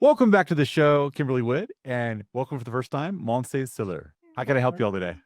Welcome back to the show, Kimberly Whitt, and welcome for the first time, Montse Siller. How can I help you all today?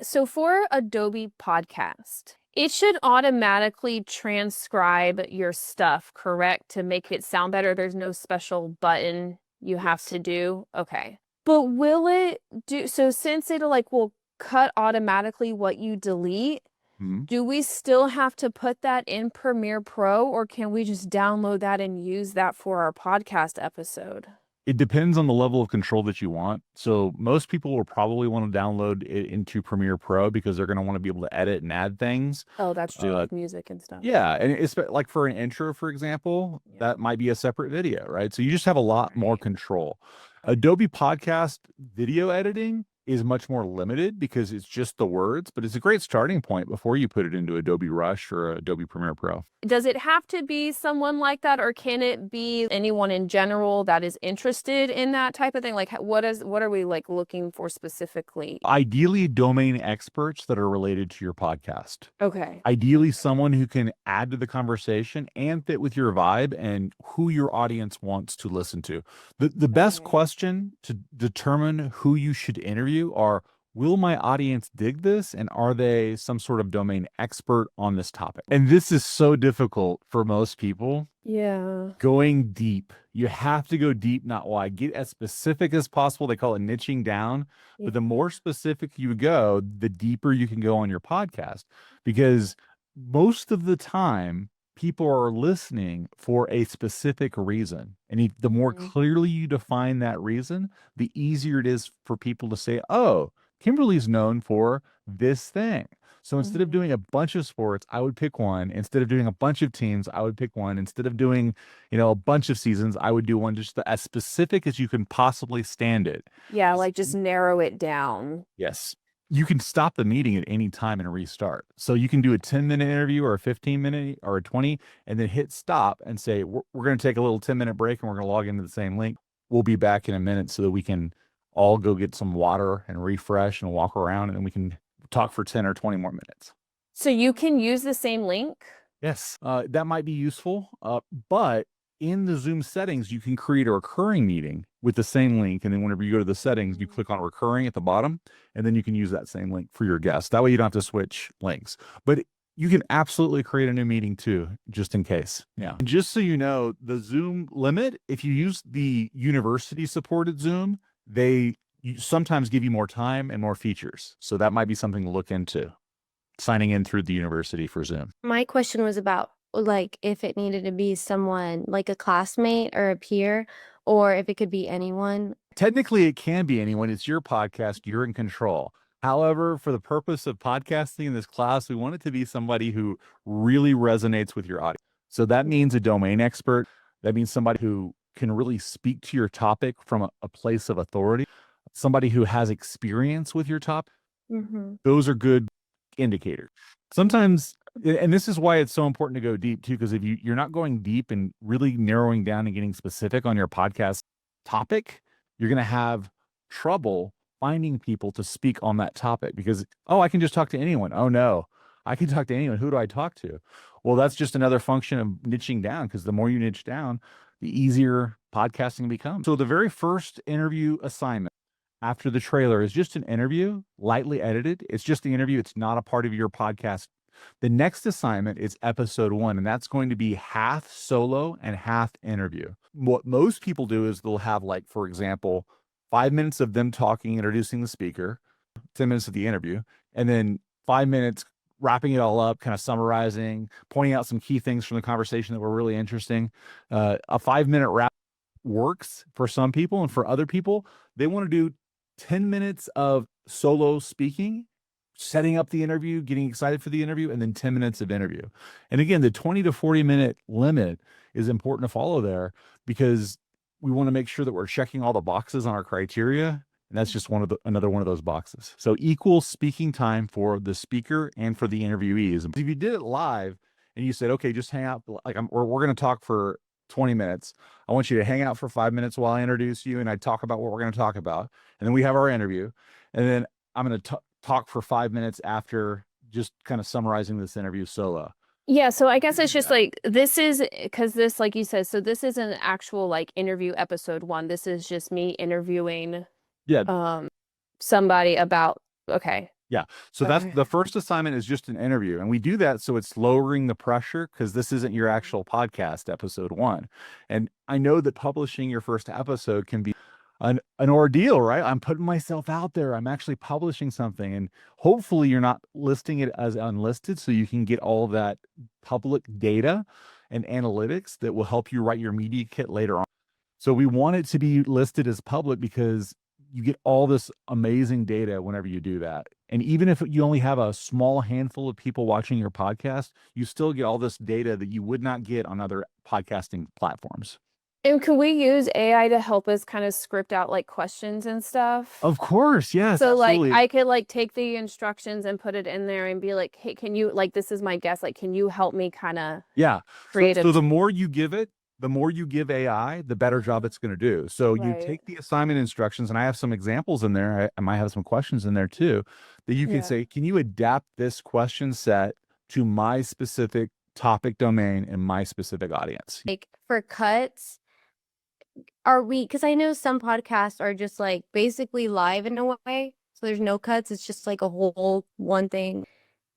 So for Adobe Podcast, it should automatically transcribe your stuff, correct? To make it sound better. There's no special button you have Yes. to do. Okay. But will it do so since it will cut automatically what you delete, Mhm. do we still have to put that in Premiere Pro or can we just download that and use that for our podcast episode? It depends on the level of control that you want. So most people will probably want to download it into Premiere Pro because they're going to want to be able to edit and add things. Oh, that's true, Uh, like music and stuff. yeah, and it's like for an intro, for example, Yeah. that might be a separate video, right? So you just have a lot more Right. control. Okay. Adobe Podcast video editing is much more limited because it's just the words, but it's a great starting point before you put it into Adobe Rush or Adobe Premiere Pro. Does it have to be someone like that, or can it be anyone in general that is interested in that type of thing? Like, what are we like looking for specifically? Ideally, domain experts that are related to your podcast. Okay. Ideally, someone who can add to the conversation and fit with your vibe and who your audience wants to listen to. The best Okay. question to determine who you should interview are, will my audience dig this? And are they some sort of domain expert on this topic? And this is so difficult for most people. Yeah. Going deep. You have to go deep, not wide. Get as specific as possible. They call it niching down. Yeah. But the more specific you go, the deeper you can go on your podcast. Because most of the time, people are listening for a specific reason. And the more Mhm. clearly you define that reason, the easier it is for people to say, oh, Kimberly's known for this thing. So instead of Mhm. doing a bunch of sports, I would pick one. Instead of doing a bunch of teams, I would pick one. Instead of doing, a bunch of seasons, I would do one just as specific as you can possibly stand it. Yeah, S- like just narrow it down. Yes. You can stop the meeting at any time and restart. So you can do a 10-minute interview or a 15-minute or a 20 and then hit stop and say, we're going to take a little 10-minute break and we're going to log into the same link. We'll be back in a minute so that we can all go get some water and refresh and walk around and then we can talk for 10 or 20 more minutes. So you can use the same link? Yes, that might be useful. But in the Zoom settings, you can create a recurring meeting with the same link. And then whenever you go to the settings, you click on recurring at the bottom, and then you can use that same link for your guests. That way you don't have to switch links. But you can absolutely create a new meeting too, just in case. Yeah. And just so you know, the Zoom limit, if you use the university supported Zoom, they sometimes give you more time and more features. So that might be something to look into, signing in through the university for Zoom. My question was about like if it needed to be someone like a classmate or a peer, or if it could be anyone. Technically, it can be anyone. It's your podcast. You're in control. However, for the purpose of podcasting in this class, we want it to be somebody who really resonates with your audience. So that means a domain expert. That means somebody who can really speak to your topic from a place of authority, somebody who has experience with your topic. Mm-hmm. Those are good indicators. Sometimes, and this is why it's so important to go deep too, because if you're not going deep and really narrowing down and getting specific on your podcast topic, you're going to have trouble finding people to speak on that topic because, oh, I can just talk to anyone. Oh, no, I can talk to anyone. Who do I talk to? Well, that's just another function of niching down because the more you niche down, the easier podcasting becomes. So the very first interview assignment after the trailer is just an interview, lightly edited. It's just the interview. It's not a part of your podcast. The next assignment is episode 1, and that's going to be half solo and half interview. What most people do is they'll have, like, for example, 5 minutes of them talking, introducing the speaker, 10 minutes of the interview, and then 5 minutes wrapping it all up, kind of summarizing, pointing out some key things from the conversation that were really interesting. A 5-minute wrap works for some people, and for other people, they want to do 10 minutes of solo speaking, setting up the interview, getting excited for the interview, and then 10 minutes of interview. And again, the 20 to 40-minute limit is important to follow there because we want to make sure that we're checking all the boxes on our criteria. And that's just another one of those boxes. So equal speaking time for the speaker and for the interviewees. If you did it live and you said, okay, just hang out, like we're going to talk for 20 minutes. I want you to hang out for 5 minutes while I introduce you and I talk about what we're going to talk about. And then we have our interview. And then I'm going to talk for 5 minutes after, just kind of summarizing this interview solo. Yeah, so I guess do it's just that. like this is because this, like you said, so this is an actual like interview episode one. This is just me interviewing Yeah. somebody about okay. Yeah. So that's Okay. the first assignment is just an interview. And we do that so it's lowering the pressure because this isn't your actual podcast, episode one. And I know that publishing your first episode can be an ordeal, right? I'm putting myself out there. I'm actually publishing something. And hopefully you're not listing it as unlisted so you can get all that public data and analytics that will help you write your media kit later on. So we want it to be listed as public because you get all this amazing data whenever you do that. And even if you only have a small handful of people watching your podcast, you still get all this data that you would not get on other podcasting platforms. And can we use AI to help us kind of script out like questions and stuff? Of course, yes, So like absolutely. I could like take the instructions and put it in there and be like, hey, can you like this is my guess, like can you help me kind of Yeah. create So a the more you give it, the more you give AI, the better job it's going to do. So you right. take the assignment instructions, and I have some examples in there. I might have some questions in there too, that you can Yeah. say, can you adapt this question set to my specific topic domain and my specific audience? Like for cuts, are we, because I know some podcasts are just like basically live in a way. So there's no cuts. It's just like a whole one thing.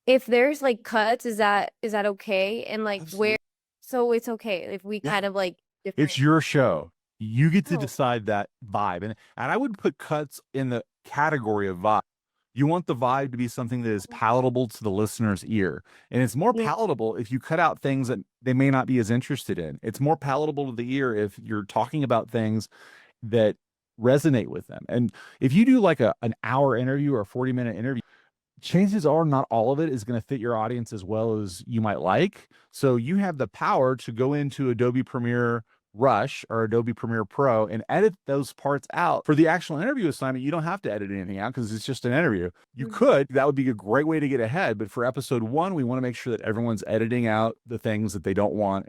If there's like cuts, is that okay? And like where, Absolutely. so it's okay if we Yeah. kind of like It's different. your show. You get to Oh, decide that vibe. And I would put cuts in the category of vibe. You want the vibe to be something that is palatable to the listener's ear. And it's more yeah. palatable if you cut out things that they may not be as interested in. It's more palatable to the ear if you're talking about things that resonate with them. And if you do like an hour interview or a 40-minute interview, chances are not all of it is going to fit your audience as well as you might like. So you have the power to go into Adobe Premiere Rush or Adobe Premiere Pro and edit those parts out. For the actual interview assignment, you don't have to edit anything out because it's just an interview. You could, that would be a great way to get ahead. But for episode one, we want to make sure that everyone's editing out the things that they don't want.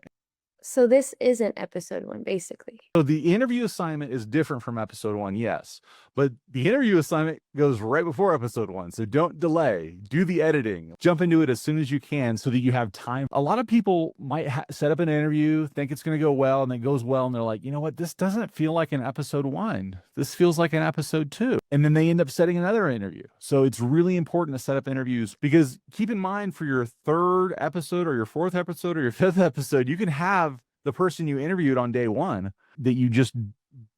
So this isn't episode one, basically. So the interview assignment is different from episode one, yes. But the interview assignment goes right before episode one. So don't delay. Do the editing. Jump into it as soon as you can so that you have time. A lot of people might set up an interview, think it's going to go well, and it goes well. And they're like, you know what? This doesn't feel like an episode one. This feels like an episode two. And then they end up setting another interview. So it's really important to set up interviews because keep in mind for your third episode or your fourth episode or your fifth episode, you can have the person you interviewed on day one that you just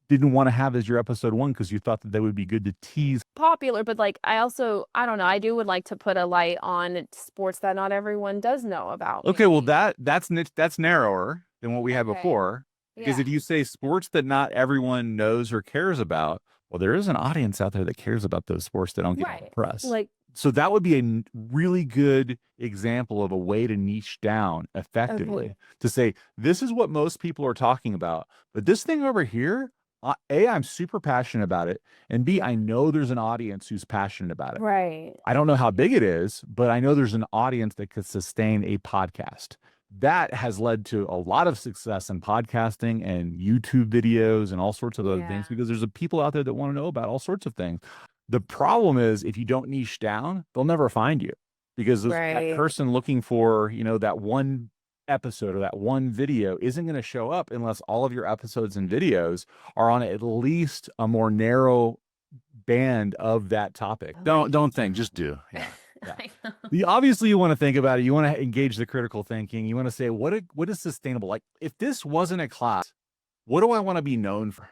didn't want to have as your episode one because you thought that they would be good to tease. Popular, but like I also I don't know, I do would like to put a light on sports that not everyone does know about. Okay, well Maybe. that's narrower than what we had Okay. before. Because Yeah. if you say sports that not everyone knows or cares about, well, there is an audience out there that cares about those sports that don't get Right. press. Like So that would be a really good example of a way to niche down effectively okay. to say, this is what most people are talking about. But this thing over here, A, I'm super passionate about it. And B, I know there's an audience who's passionate about it. Right. I don't know how big it is, but I know there's an audience that could sustain a podcast. That has led to a lot of success in podcasting and YouTube videos and all sorts of other things Yeah. because there's a people out there that want to know about all sorts of things. The problem is if you don't niche down, they'll never find you because that Right. person looking for, that one episode or that one video isn't going to show up unless all of your episodes and videos are on at least a more narrow band of that topic. Don't think, just do. Yeah. Yeah. I know. Obviously you want to think about it. You want to engage the critical thinking. You want to say, what is sustainable? Like if this wasn't a class, what do I want to be known for?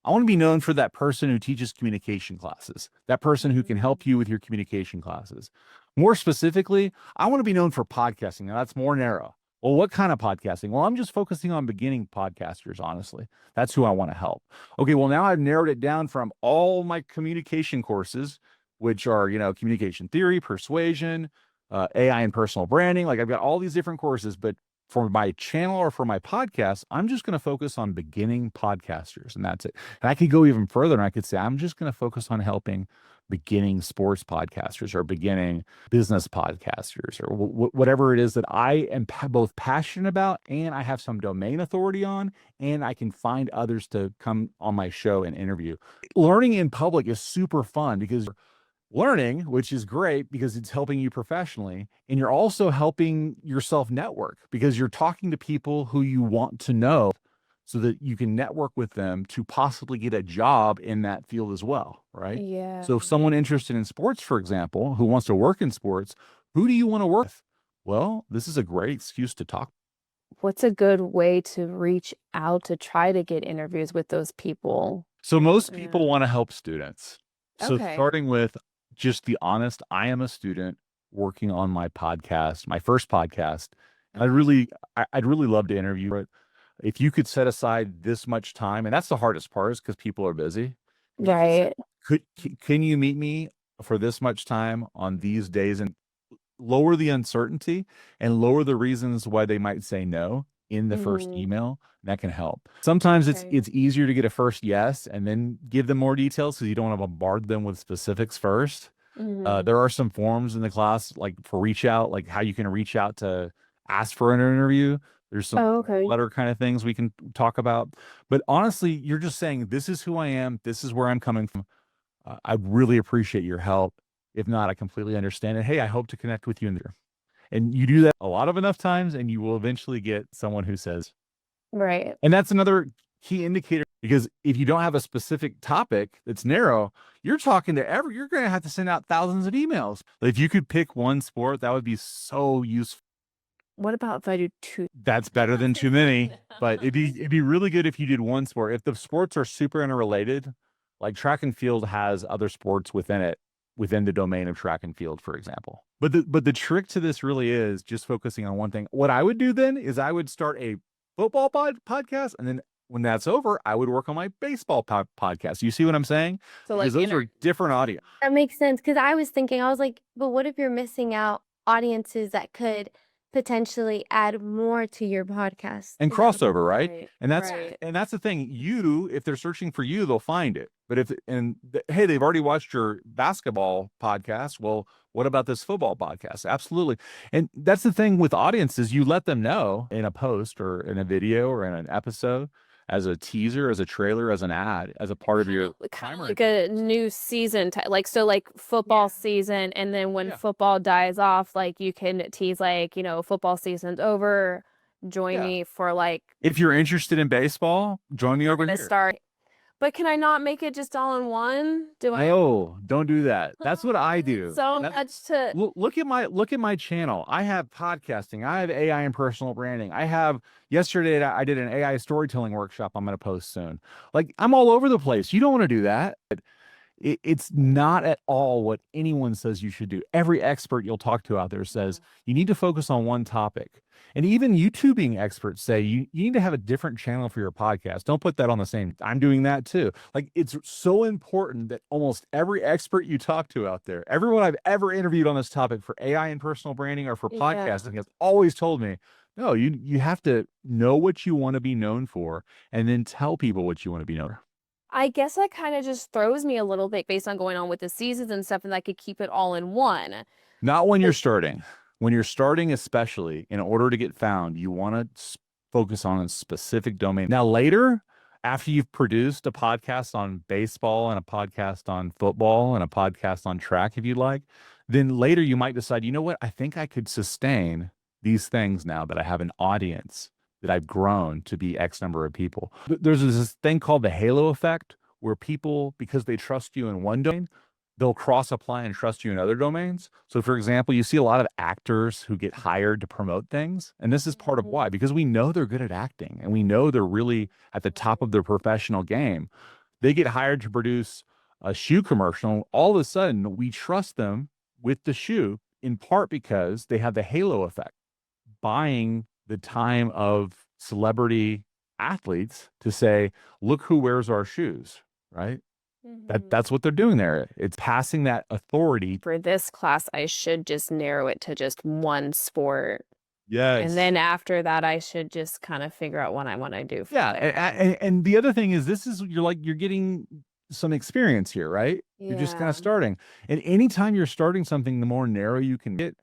I want to be known for that person who teaches communication classes, that person who can help you with your communication classes. More specifically, I want to be known for podcasting. Now that's more narrow. Well, what kind of podcasting? Well, I'm just focusing on beginning podcasters, honestly. That's who I want to help. Okay, well, now I've narrowed it down from all my communication courses, which are, communication theory, persuasion, AI and personal branding. Like I've got all these different courses, but for my channel or for my podcast, I'm just going to focus on beginning podcasters and that's it. And I could go even further and I could say, I'm just going to focus on helping beginning sports podcasters or beginning business podcasters or whatever it is that I am both passionate about and I have some domain authority on, and I can find others to come on my show and interview. Learning in public is super fun because learning, which is great because it's helping you professionally. And you're also helping yourself network because you're talking to people who you want to know so that you can network with them to possibly get a job in that field as well, right? Yeah. So if someone interested in sports, for example, who wants to work in sports, who do you want to work with? Well, this is a great excuse to talk. What's a good way to reach out to try to get interviews with those people? So most Yeah. people want to help students. So Okay. starting with just the honest, I am a student working on my podcast, my first podcast. And I'd really love to interview it. If you could set aside this much time, and that's the hardest part is because people are busy. Right. Can you meet me for this much time on these days and lower the uncertainty and lower the reasons why they might say no in the first email? That can help. Sometimes it's easier to get a first yes and then give them more details because you don't want to bombard them with specifics first. There are some forms in the class like for reach out, like how you can reach out to ask for an interview. There's some letter kind of things we can talk about. But honestly, you're just saying, this is who I am. This is where I'm coming from. I really appreciate your help. If not, I completely understand it. Hey, I hope to connect with you in there. And you do that a lot of enough times, and you will eventually get someone who says, right. And that's another key indicator because if you don't have a specific topic that's narrow, you're talking to you're going to have to send out thousands of emails. If you could pick one sport, that would be so useful. What about if I do two? That's better than too many, but it'd be really good if you did one sport. If the sports are super interrelated, like track and field has other sports within it, within the domain of track and field, for example. But the trick to this really is just focusing on one thing. What I would do then is I would start a football podcast, and then when that's over, I would work on my baseball podcast. You see what I'm saying? So Because those are different audience. That makes sense because I was thinking, I was like, but what if you're missing out audiences that could potentially add more to your podcast and crossover, right? Right. And that's the thing. If they're searching for you, they'll find it. But hey, they've already watched your basketball podcast. Well, what about this football podcast? Absolutely. And that's the thing with audiences. You let them know in a post or in a video or in an episode, as a teaser, as a trailer, as an ad, as a part of your primary. Like a new season, like football season, and then when football dies off, like you can tease football season's over. Join me for if you're interested in baseball, join me over here. Start. But can I not make it just all in one? No, don't do that. That's what I do. Much to look at my channel. I have podcasting. I have AI and personal branding. Yesterday I did an AI storytelling workshop I'm going to post soon. Like I'm all over the place. You don't want to do that. It's not at all what anyone says you should do. Every expert you'll talk to out there says you need to focus on one topic. And even YouTubing experts say you need to have a different channel for your podcast. Don't put that on the same. I'm doing that too. Like it's so important that almost every expert you talk to out there, everyone I've ever interviewed on this topic for AI and personal branding or for podcasting has always told me, no, you have to know what you want to be known for and then tell people what you want to be known for. I guess that kind of just throws me a little bit based on going on with the seasons and stuff, and I could keep it all in one. Not when you're starting. When you're starting, especially, in order to get found, you want to focus on a specific domain. Now, later, after you've produced a podcast on baseball and a podcast on football and a podcast on track, if you'd like, then later you might decide, you know what, I think I could sustain these things now that I have an audience, that I've grown to be X number of people. There's this thing called the halo effect, where people, because they trust you in one domain, they'll cross apply and trust you in other domains. So for example, you see a lot of actors who get hired to promote things. And this is part of why, because we know they're good at acting and we know they're really at the top of their professional game. They get hired to produce a shoe commercial. All of a sudden we trust them with the shoe, in part because they have the halo effect, buying the time of celebrity athletes to say, look who wears our shoes, right? That's what they're doing there. It's passing that authority. For this class, I should just narrow it to just one sport. Yes. And then after that, I should just kind of figure out what I want to do. And the other thing is, you're getting some experience here, right? Yeah. You're just kind of starting. And anytime you're starting something, the more narrow you can get,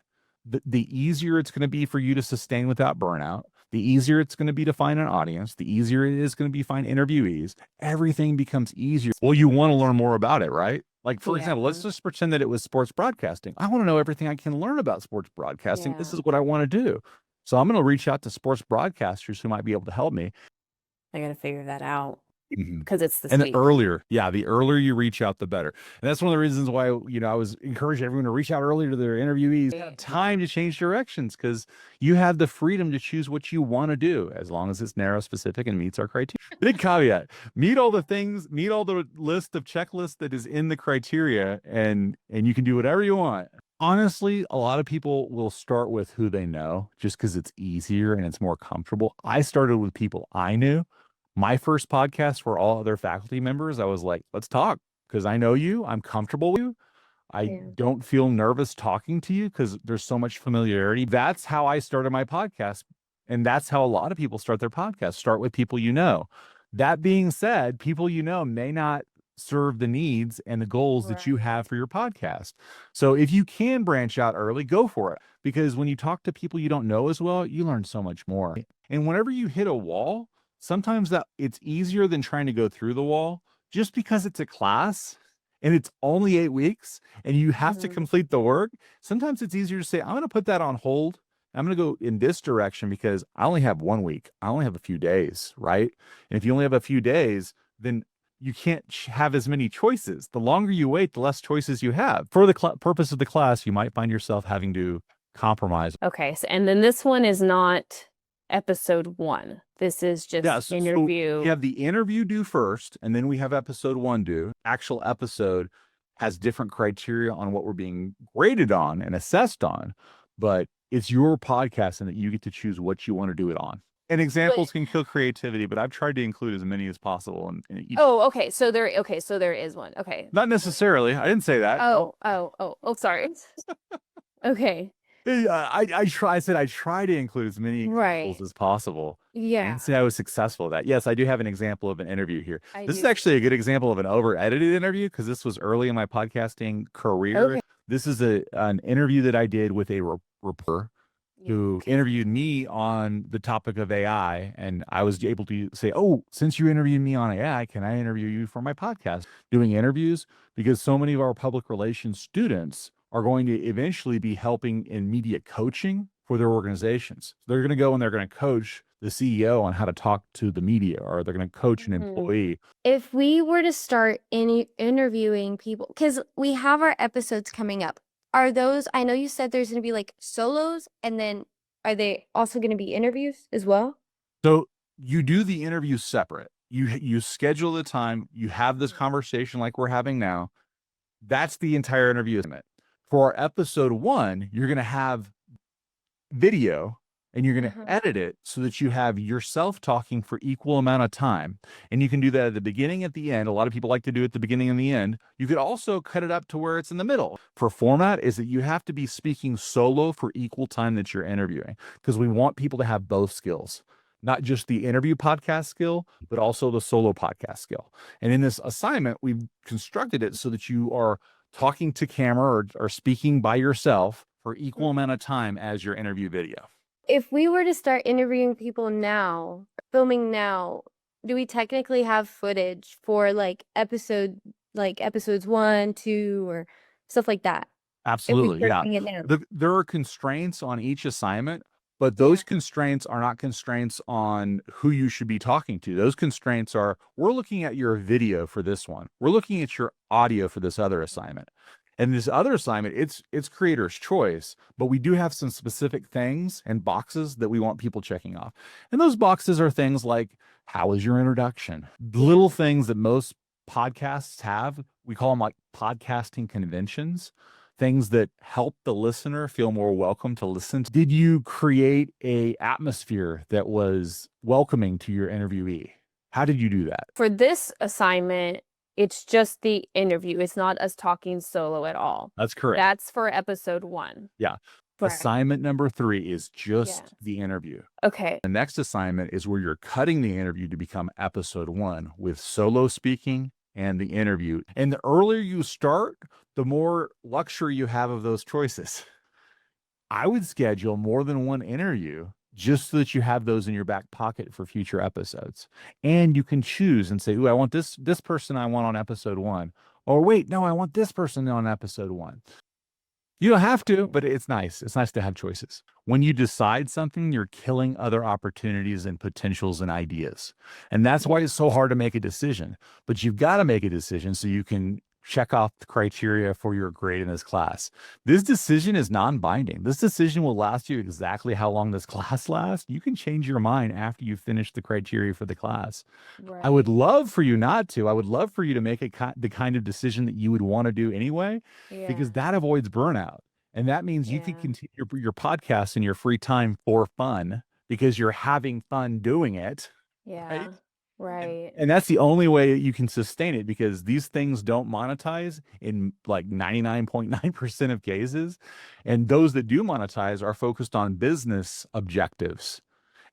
the easier it's going to be for you to sustain without burnout. The easier it's going to be to find an audience, the easier it is going to be to find interviewees. Everything becomes easier. Well, you want to learn more about it, right? Like, for example, let's Yeah. just pretend that it was sports broadcasting. I want to know everything I can learn about sports broadcasting. This Yeah. is what I want to do. So I'm going to reach out to sports broadcasters who might be able to help me. I got to figure that out Mhm. because it's this And the week. earlier you reach out, the better. And that's one of the reasons why, I was encouraging everyone to reach out earlier to their interviewees. They have time to change directions because you have the freedom to choose what you want to do as long as it's narrow, specific, and meets our criteria. Big caveat, meet all the list of checklists that is in the criteria, and you can do whatever you want. Honestly, a lot of people will start with who they know just because it's easier and it's more comfortable. I started with people I knew. My first podcast for all other faculty members, I was like, let's talk because I know you. I'm comfortable with you. I Yeah. don't feel nervous talking to you because there's so much familiarity. That's how I started my podcast. And that's how a lot of people start their podcast. Start with people you know. That being said, people you know may not serve the needs and the goals that you have for your podcast. So if you can branch out early, go for it. Because when you talk to people you don't know as well, you learn so much more. And whenever you hit a wall, sometimes that it's easier than trying to go through the wall just because it's a class and it's only 8 weeks and you have to complete the work. Sometimes it's easier to say, I'm going to put that on hold. I'm going to go in this direction because I only have 1 week. I only have a few days, right? And if you only have a few days, then you can't have as many choices. The longer you wait, the less choices you have. For the purpose of the class, you might find yourself having to compromise. Okay. So, and then this one is not episode 1. This is just So interview. we have the interview due first, and then we have episode 1 due. Actual episode has different criteria on what we're being graded on and assessed on, but it's your podcast and that you get to choose what you want to do it on. And examples can kill creativity, but I've tried to include as many as possible in each. Okay. So there is one. Okay. Not necessarily. I didn't say that. Oh, sorry. Okay. I said I try to include as many examples as possible. I Yeah. didn't say I was successful at that. Yes, I do have an example of an interview here. This is do. actually a good example of an over-edited interview because this was early in my podcasting career. Okay. This is an interview that I did with a reporter who interviewed me on the topic of AI. And I was able to say, oh, since you interviewed me on AI, can I interview you for my podcast? Doing interviews because so many of our public relations students are going to eventually be helping in media coaching for their organizations. They're going to go and they're going to coach the CEO on how to talk to the media, or they're going to coach an employee. If we were to start interviewing people, because we have our episodes coming up, are those, I know you said there's going to be like solos, and then are they also going to be interviews as well? So you do the interview separate. You schedule the time, you have this conversation like we're having now. That's the entire interview. For our episode 1, you're going to have video and you're going to edit it so that you have yourself talking for equal amount of time. And you can do that at the beginning, at the end. A lot of people like to do it at the beginning and the end. You could also cut it up to where it's in the middle. For format is that you have to be speaking solo for equal time that you're interviewing, because we want people to have both skills, not just the interview podcast skill, but also the solo podcast skill. And in this assignment, we've constructed it so that you are talking to camera or speaking by yourself for equal amount of time as your interview video. If we were to start interviewing people now, filming now, do we technically have footage for episodes 1, 2, or stuff like that? Absolutely, yeah. There are constraints on each assignment, but those constraints are not constraints on who you should be talking to. Those constraints are, we're looking at your video for this one. We're looking at your audio for this other assignment. And this other assignment, it's creator's choice, but we do have some specific things and boxes that we want people checking off. And those boxes are things like, how is your introduction? Little things that most podcasts have. We call them like podcasting conventions, things that help the listener feel more welcome to listen to. Did you create a atmosphere that was welcoming to your interviewee? How did you do that? For this assignment, it's just the interview. It's not us talking solo at all. That's correct. That's for episode 1. Yeah. Assignment number 3 is just the interview. Okay. The next assignment is where you're cutting the interview to become episode 1 with solo speaking and the interview. And the earlier you start, the more luxury you have of those choices. I would schedule more than one interview just so that you have those in your back pocket for future episodes. And you can choose and say, ooh, I want this person I want on episode 1, Or wait, no, I want this person on episode 1. You don't have to, but it's nice. It's nice to have choices. When you decide something, you're killing other opportunities and potentials and ideas. And that's why it's so hard to make a decision. But you've got to make a decision so you can check off the criteria for your grade in this class. This decision is non-binding. This decision will last you exactly how long this class lasts. You can change your mind after you finish the criteria for the class. I would love for you not to. I would love for you to make the kind of decision that you would want to do anyway, because that avoids burnout. And that means you can continue your podcast in your free time for fun because you're having fun doing it. Yeah. Right. And that's the only way you can sustain it, because these things don't monetize in like 99.9% of cases. And those that do monetize are focused on business objectives.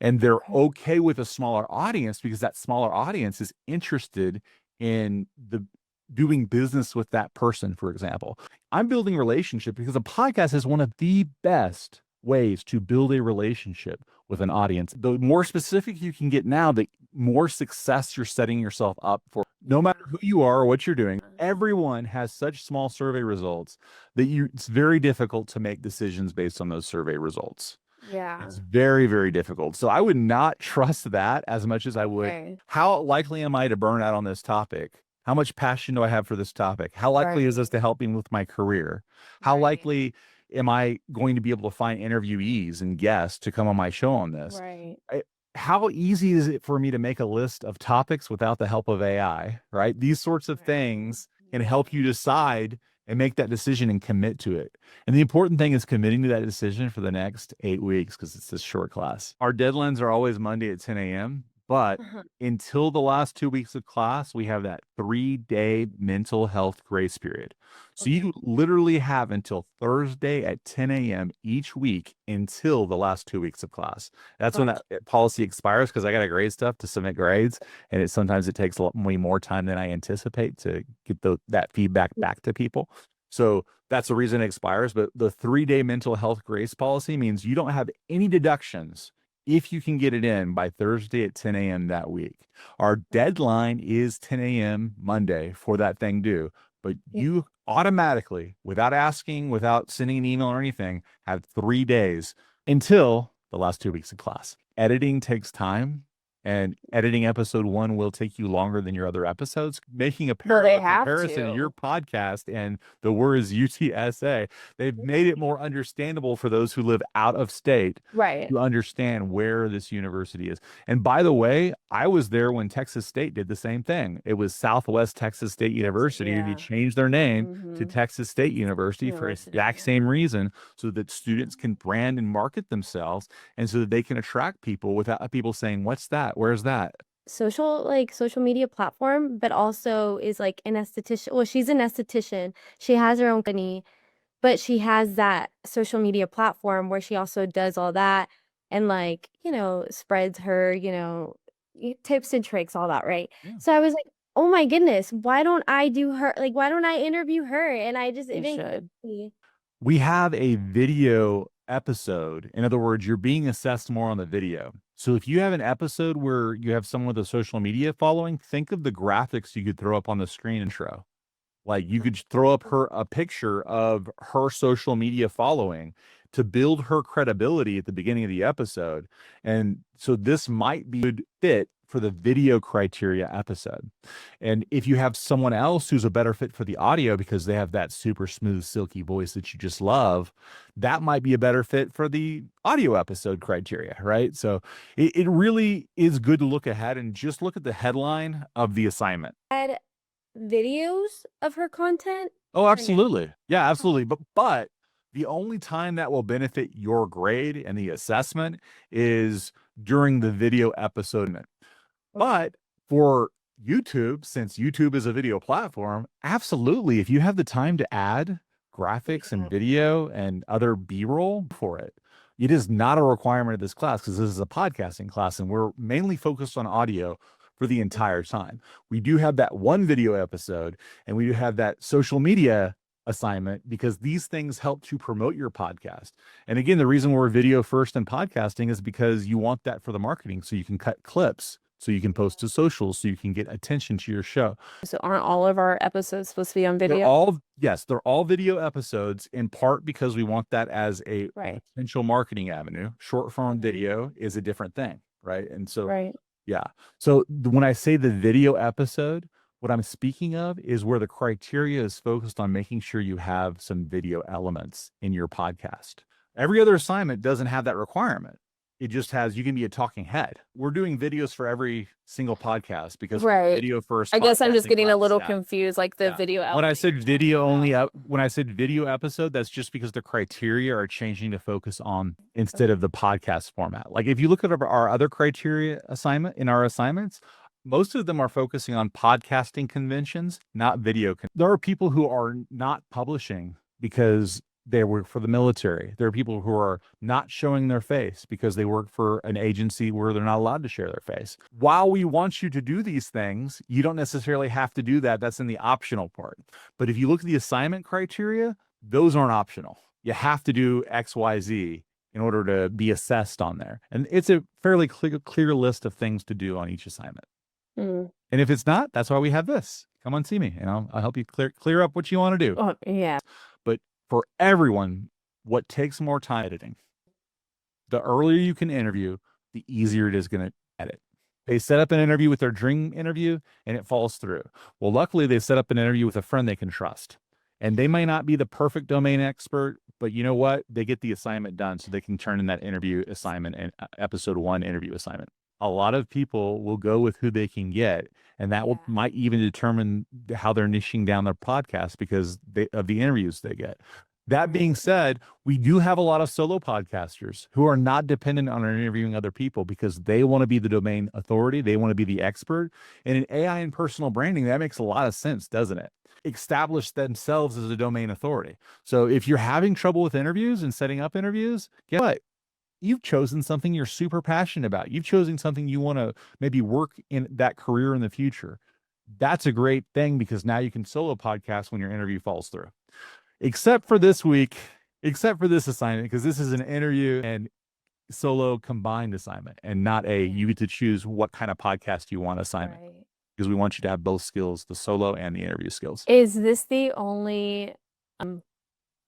And they're okay with a smaller audience because that smaller audience is interested in the doing business with that person, for example. I'm building relationship because a podcast is one of the best ways to build a relationship with an audience. The more specific you can get now, the more success you're setting yourself up for. No matter who you are or what you're doing, everyone has such small survey results that it's very difficult to make decisions based on those survey results. Yeah. It's very, very difficult. So I would not trust that as much as I would. How likely am I to burn out on this topic? How much passion do I have for this topic? How likely is this to help me with my career? How likely am I going to be able to find interviewees and guests to come on my show on this? How easy is it for me to make a list of topics without the help of AI, right? These sorts of things can help you decide and make that decision and commit to it. And the important thing is committing to that decision for the next 8 weeks, because it's this short class. Our deadlines are always Monday at 10 a.m. But until the last 2 weeks of class, we have that 3-day mental health grace period. So you literally have until Thursday at 10 a.m. each week until the last 2 weeks of class. That's when that policy expires, because I got to grade stuff to submit grades. And sometimes it takes a lot way more time than I anticipate to get that feedback back to people. So that's the reason it expires. But the 3-day mental health grace policy means you don't have any deductions if you can get it in by Thursday at 10 a.m. that week. Our deadline is 10 a.m. Monday for that thing due, but you automatically, without asking, without sending an email or anything, have 3 days until the last 2 weeks of class. Editing takes time, and editing episode 1 will take you longer than your other episodes. Making a comparison of your podcast and the words UTSA, they've made it more understandable for those who live out of state to understand where this university is. And by the way, I was there when Texas State did the same thing. It was Southwest Texas State University. They changed their name to Texas State University for the exact same reason, so that students can brand and market themselves, and so that they can attract people without people saying, "What's that? Where's that?" Social media platform, but also is like an esthetician. Well, she's an esthetician. She has her own company, but she has that social media platform where she also does all that and spreads her, tips and tricks, all that, right? So I was like, oh my goodness, why don't I do her? Like, why don't I interview her? And I just, it didn't click me. We have a video episode. In other words, you're being assessed more on the video. So if you have an episode where you have someone with a social media following, think of the graphics you could throw up on the screen intro. Like, you could throw up a picture of her social media following to build her credibility at the beginning of the episode. And so this might be a good fit for the video criteria episode. And if you have someone else who's a better fit for the audio because they have that super smooth, silky voice that you just love, that might be a better fit for the audio episode criteria, right? So it really is good to look ahead and just look at the headline of the assignment. Add videos of her content? Oh, absolutely. Yeah, absolutely. But the only time that will benefit your grade and the assessment is during the video episode. But for YouTube, since YouTube is a video platform, absolutely, if you have the time to add graphics and video and other B-roll for it, it is not a requirement of this class, because this is a podcasting class and we're mainly focused on audio for the entire time. We do have that one video episode, and we do have that social media assignment, because these things help to promote your podcast. And again, the reason we're video first in podcasting is because you want that for the marketing, so you can cut clips so you can post to social, so you can get attention to your show. So aren't all of our episodes supposed to be on video? They're all video episodes, in part because we want that as a Right. potential marketing avenue. Short form Mhm. video is a different thing, right? And so, Right. yeah. So when I say the video episode, what I'm speaking of is where the criteria is focused on making sure you have some video elements in your podcast. Every other assignment doesn't have that requirement. It just has, you can be a talking head. We're doing videos for every single podcast because Right. video first. I guess I'm just podcasting getting a little class, confused, like the Yeah. video When I element said you're video talking only about. when I said video episode, that's just because the criteria are changing to focus on instead of the podcast format. Like if you look at our other criteria in our assignments, most of them are focusing on podcasting conventions, not video. There are people who are not publishing because they work for the military. There are people who are not showing their face because they work for an agency where they're not allowed to share their face. While we want you to do these things, you don't necessarily have to do that. That's in the optional part. But if you look at the assignment criteria, those aren't optional. You have to do X, Y, Z in order to be assessed on there. And it's a fairly clear list of things to do on each assignment. Mm. And if it's not, that's why we have this. Come on, see me, and I'll help you clear up what you want to do. Oh, yeah. But for everyone, what takes more time editing? The earlier you can interview, the easier it is going to edit. They set up an interview with their dream interview and it falls through. Well, luckily they set up an interview with a friend they can trust. And they may not be the perfect domain expert, but you know what? They get the assignment done so they can turn in that interview assignment and episode 1 interview assignment. A lot of people will go with who they can get, and that might even determine how they're niching down their podcast because of the interviews they get. That being said, we do have a lot of solo podcasters who are not dependent on interviewing other people because they want to be the domain authority. They want to be the expert. And in AI and personal branding, that makes a lot of sense, doesn't it? Establish themselves as a domain authority. So if you're having trouble with interviews and setting up interviews, guess what? You've chosen something you're super passionate about. You've chosen something you want to maybe work in that career in the future. That's a great thing because now you can solo podcast when your interview falls through. Except for this week, except for this assignment, because this is an interview and solo combined assignment and not you get to choose what kind of podcast you want assignment. Right. Because we want you to have both skills, the solo and the interview skills. Is this the only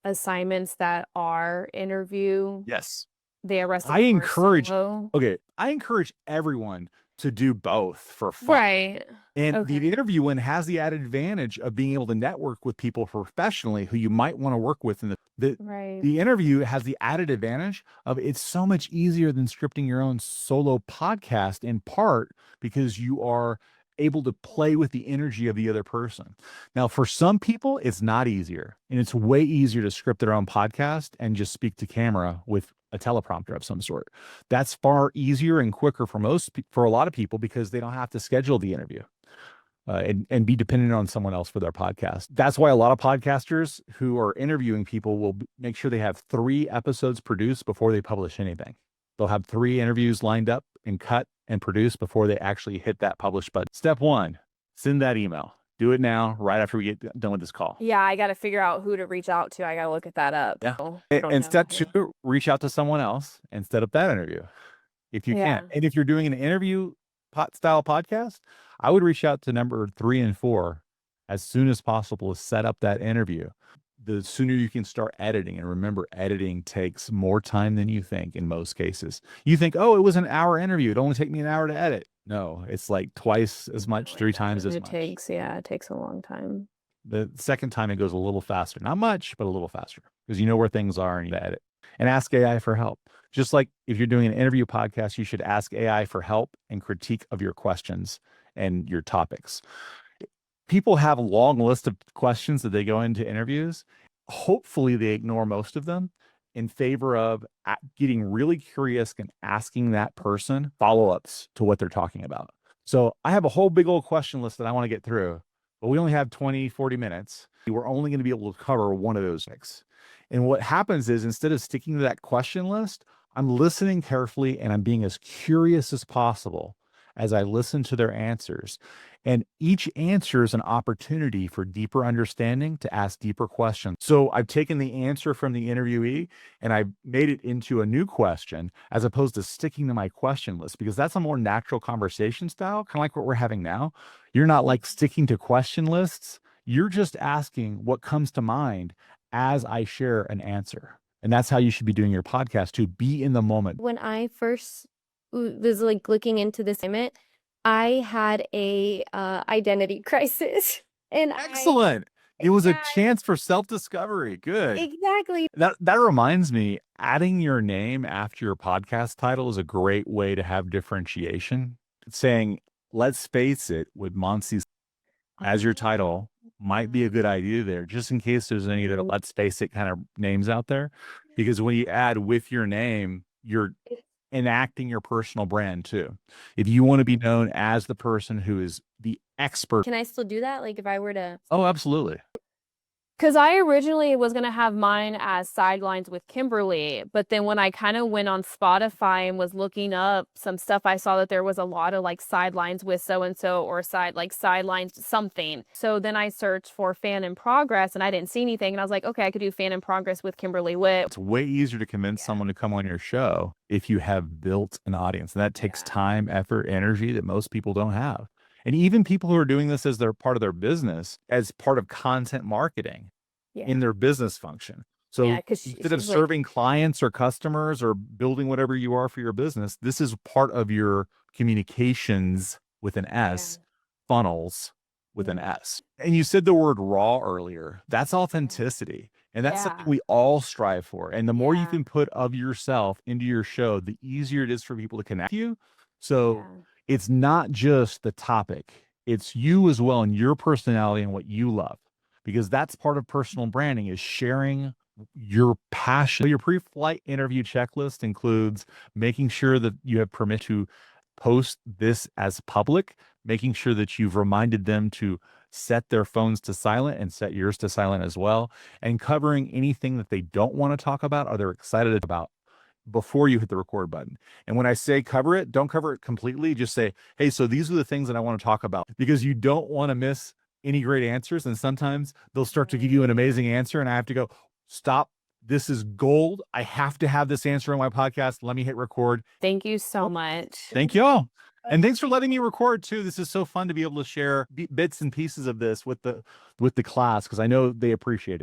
assignments that are interview? Yes. The rest of I encourage solo? I encourage everyone to do both for fun. Right. And the interview one has the added advantage of being able to network with people professionally who you might want to work with. And the interview has the added advantage of it's so much easier than scripting your own solo podcast, in part because you are able to play with the energy of the other person. Now, for some people, it's not easier. And it's way easier to script their own podcast and just speak to camera with a teleprompter of some sort. That's far easier and quicker for a lot of people because they don't have to schedule the interview and be dependent on someone else for their podcast. That's why a lot of podcasters who are interviewing people will make sure they have 3 episodes produced before they publish anything. They'll have 3 interviews lined up and cut and produced before they actually hit that publish button. Step 1, send that email. Do it now, right after we get done with this call. Yeah, I got to figure out who to reach out to. I got to look at that up. Yeah. And step 2, reach out to someone else and set up that interview if you can. And if you're doing an interview style podcast, I would reach out to number 3 and 4 as soon as possible to set up that interview. The sooner you can start editing. And remember, editing takes more time than you think in most cases. You think, oh, it was an hour interview. It only take me an hour to edit. No, it's like twice as much, 3 times as much. It takes a long time. The second time it goes a little faster. Not much, but a little faster because you know where things are and you edit. And ask AI for help. Just like if you're doing an interview podcast, you should ask AI for help and critique of your questions and your topics. People have a long list of questions that they go into interviews. Hopefully they ignore most of them in favor of getting really curious and asking that person follow-ups to what they're talking about. So I have a whole big old question list that I want to get through, but we only have 20, 40 minutes. We're only going to be able to cover one of those things. And what happens is instead of sticking to that question list, I'm listening carefully and I'm being as curious as possible as I listen to their answers. And each answer is an opportunity for deeper understanding, to ask deeper questions. So I've taken the answer from the interviewee and I made it into a new question, as opposed to sticking to my question list, because that's a more natural conversation style, kind of like what we're having now. You're not like sticking to question lists. You're just asking what comes to mind as I share an answer. And that's how you should be doing your podcast, to be in the moment. When I first was like looking into this assignment, I had a identity crisis, and Excellent. It was a yeah, chance for self-discovery. Good. exactly. That reminds me, adding your name after your podcast title is a great way to have differentiation. Saying, let's face it, with Montse as your title might be a good idea there, just in case there's any other let's face it kind of names out there. Because when you add with your name, you're enacting your personal brand too. If you want to be known as the person who is the expert. Can I still do that? Like if I were to Oh, absolutely. Because I originally was going to have mine as Sidelines with Kimberly, but then when I kind of went on Spotify and was looking up some stuff, I saw that there was a lot of like sidelines with so-and-so, or sidelines something. So then I searched for Fan in Progress and I didn't see anything. And I was like, okay, I could do Fan in Progress with Kimberly Whitt. It's way easier to convince someone to come on your show if you have built an audience. And that takes time, effort, energy that most people don't have. And even people who are doing this as their part of their business, as part of content marketing in their business function. So instead of serving clients or customers or building whatever you are for your business, this is part of your communications with an S, funnels with an S. And you said the word raw earlier. That's authenticity. And that's something we all strive for. And the more you can put of yourself into your show, the easier it is for people to connect with you. So it's not just the topic, it's you as well, and your personality and what you love, because that's part of personal branding, is sharing your passion. So your pre-flight interview checklist includes making sure that you have permission to post this as public, making sure that you've reminded them to set their phones to silent and set yours to silent as well, and covering anything that they don't want to talk about or they're excited about before you hit the record button. And when I say cover it, don't cover it completely. Just say, hey, so these are the things that I want to talk about, because you don't want to miss any great answers. And sometimes they'll start to give you an amazing answer and I have to go, stop. This is gold. I have to have this answer on my podcast. Let me hit record. Thank you so much. Thank you all. And thanks for letting me record too. This is so fun to be able to share bits and pieces of this with the class, because I know they appreciate it.